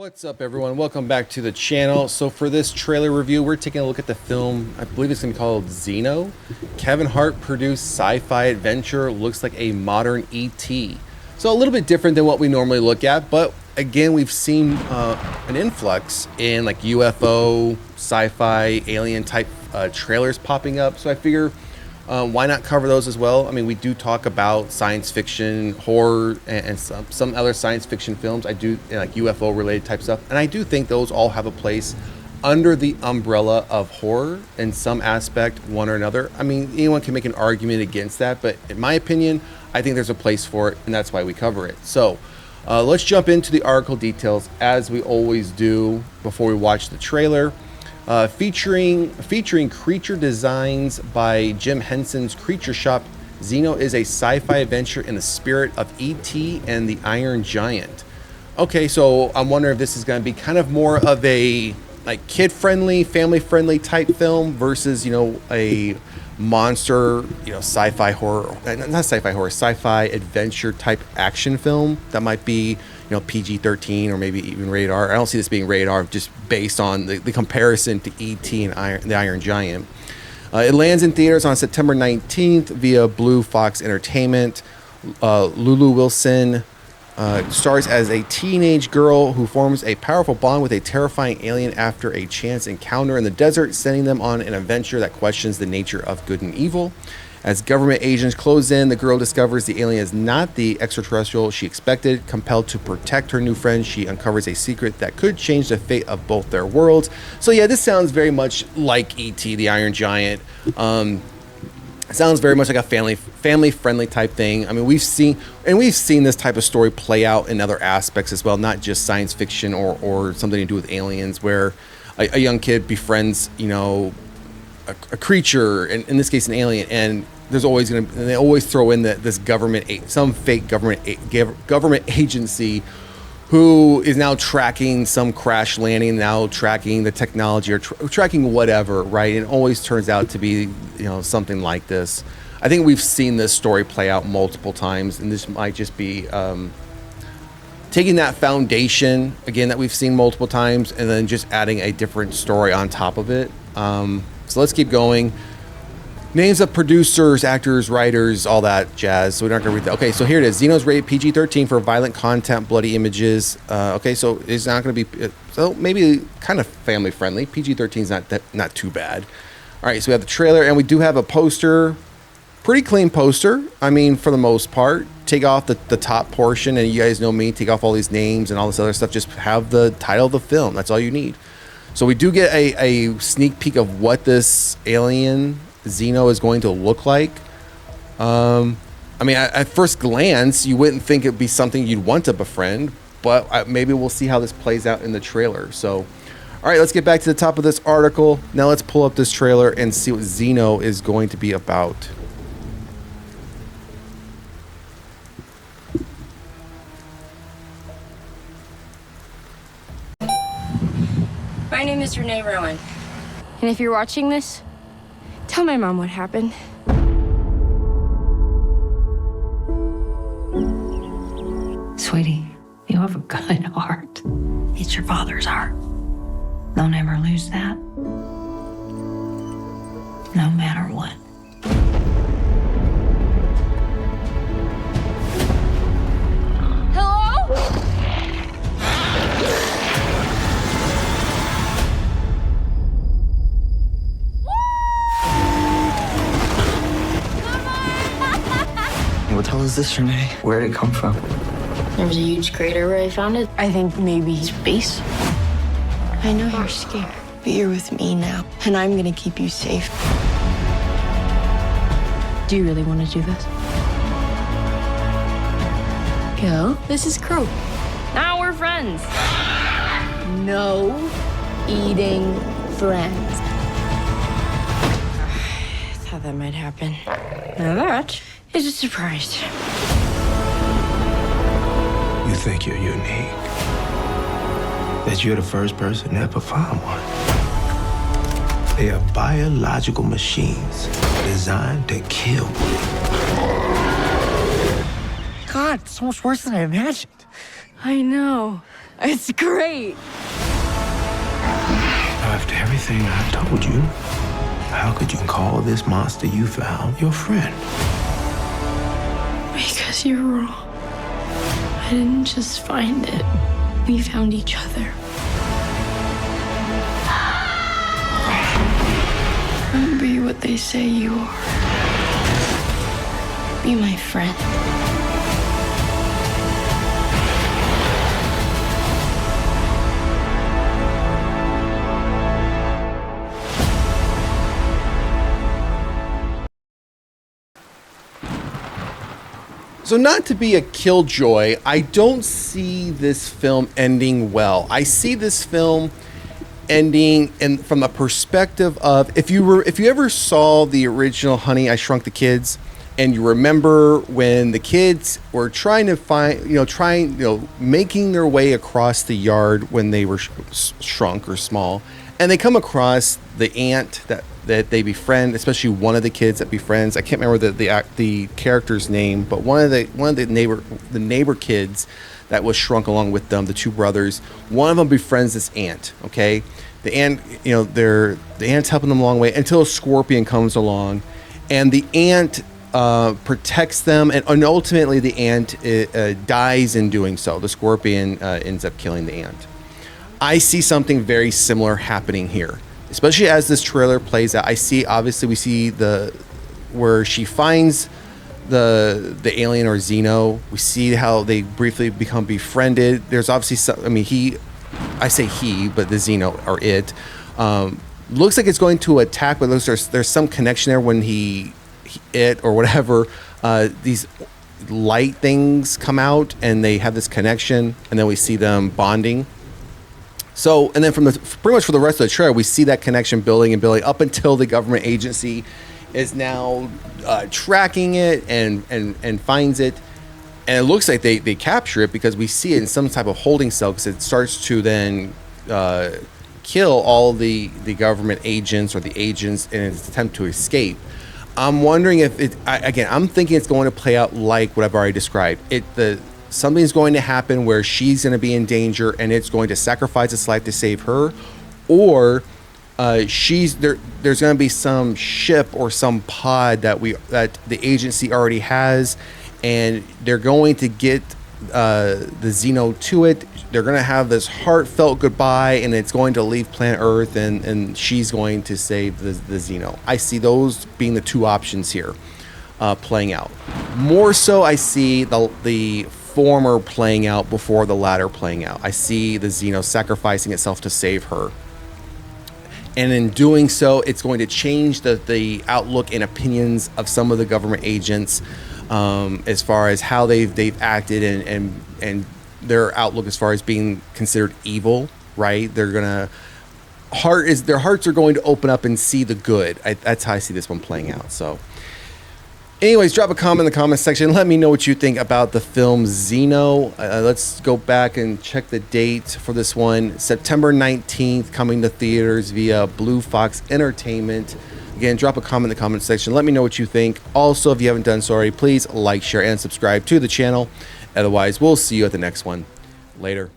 What's up, everyone? Welcome back to the channel. So for this trailer review, we're taking a look at the film. I believe it's going to be called Xeno. Kevin Hart produced sci-fi adventure. Looks like a modern E.T. So a little bit different than what we normally look at, but again, we've seen an influx in like UFO, sci-fi, alien type trailers popping up. So I figure why not cover those as well? I mean, we do talk about science fiction, horror, and some other science fiction films. I do like UFO related type stuff, and I do think those all have a place under the umbrella of horror in some aspect, one or another. I mean, anyone can make an argument against that, but in my opinion, I think there's a place for it, and that's why we cover it. So let's jump into the article details as we always do before we watch the trailer. Featuring creature designs by Jim Henson's Creature Shop, Xeno is a sci-fi adventure in the spirit of E.T. and the Iron Giant. Okay, so I'm wondering if this is going to be kind of more of a like kid-friendly, family-friendly type film versus, you know, a monster, you know, sci-fi horror, not sci-fi horror, sci-fi adventure type action film that might be, you know, PG-13 or maybe even rated R. I don't see this being rated R just based on the comparison to E.T. and the Iron Giant. It lands in theaters on September 19th via Blue Fox Entertainment. Lulu Wilson stars as a teenage girl who forms a powerful bond with a terrifying alien after a chance encounter in the desert, sending them on an adventure that questions the nature of good and evil. As government agents close in, the girl discovers the alien is not the extraterrestrial she expected. Compelled to protect her new friend, she uncovers a secret that could change the fate of both their worlds. So yeah, this sounds very much like E.T. the Iron Giant. It sounds very much like a family-friendly type thing. I mean, we've seen this type of story play out in other aspects as well, not just science fiction or something to do with aliens, where a young kid befriends, you know, a creature, in this case an alien, and there's always and they always throw in this some fake government agency who is now tracking some crash landing, now tracking the technology or tracking whatever, right? It always turns out to be, you know, something like this. I think we've seen this story play out multiple times, and this might just be taking that foundation again that we've seen multiple times, and then just adding a different story on top of it. So let's keep going. Names of producers, actors, writers, all that jazz. So we're not going to read that. Okay, so here it is. Xeno's rated PG-13 for violent content, bloody images. Okay, so it's not going to be... So maybe kind of family-friendly. PG-13 is not too bad. All right, so we have the trailer, and we do have a poster. Pretty clean poster. I mean, for the most part. Take off the top portion, and you guys know me. Take off all these names and all this other stuff. Just have the title of the film. That's all you need. So we do get a sneak peek of what this alien Xeno is going to look like. I mean, at first glance, you wouldn't think it'd be something you'd want to befriend, but maybe we'll see how this plays out in the trailer. So, all right, let's get back to the top of this article. Now let's pull up this trailer and see what Xeno is going to be about. My name is Renee Rowan. And if you're watching this, tell my mom what happened. Sweetie, you have a good heart. It's your father's heart. Don't ever lose that. No matter what. Hello? What the hell is this, Renee? Where did it come from? There was a huge crater where I found it. I think maybe space. I know you're scared, but you're with me now, and I'm gonna keep you safe. Do you really want to do this? Go. This is Crow. Now we're friends. No eating friends. I thought that might happen. Now that is a surprise. You think you're unique. That you're the first person to ever find one. They are biological machines designed to kill. God, so much worse than I imagined. I know. It's great. After everything I've told you, how could you call this monster you found your friend? Because you're wrong. I didn't just find it. We found each other. Don't be what they say you are. Be my friend. So not to be a killjoy, I don't see this film ending well. I see this film ending from the perspective of if you ever saw the original Honey, I Shrunk the Kids, and you remember when the kids were trying to making their way across the yard when they were shrunk or small, and they come across the ant that they befriend, especially one of the kids that befriends. I can't remember the character's name, but one of the neighbor kids that was shrunk along with them, the two brothers. One of them befriends this ant. Okay, the ant, the ant's helping them a long way until a scorpion comes along, and the ant protects them, and ultimately the ant dies in doing so. The scorpion ends up killing the ant. I see something very similar happening here, especially as this trailer plays out. We see where she finds the alien or Zeno. We see how they briefly become befriended. There's obviously I say he, but the Xeno or it looks like it's going to attack, but there's some connection there when it or whatever these light things come out and they have this connection, and then we see them bonding. So, and then pretty much for the rest of the trailer, we see that connection building and building up until the government agency is now tracking it and finds it. And it looks like they capture it because we see it in some type of holding cell, because it starts to then kill all the government agents or the agents in its attempt to escape. I'm wondering if I'm thinking it's going to play out like what I've already described. Something's going to happen where she's going to be in danger and it's going to sacrifice its life to save her, or there's going to be some ship or some pod that the agency already has, and they're going to get the Xeno to it. They're going to have this heartfelt goodbye, and it's going to leave planet Earth, and she's going to save the Xeno. I see those being the two options here playing out. More so, I see the former playing out before the latter playing out. I see the Xeno sacrificing itself to save her. And in doing so, it's going to change the outlook and opinions of some of the government agents as far as how they've acted and their outlook as far as being considered evil, right? Their hearts are going to open up and see the good. That's how I see this one playing out. So anyways, drop a comment in the comment section. Let me know what you think about the film Xeno. Let's go back and check the date for this one. September 19th, coming to theaters via Blue Fox Entertainment. Again, drop a comment in the comment section. Let me know what you think. Also, if you haven't done so already, please like, share, and subscribe to the channel. Otherwise, we'll see you at the next one. Later.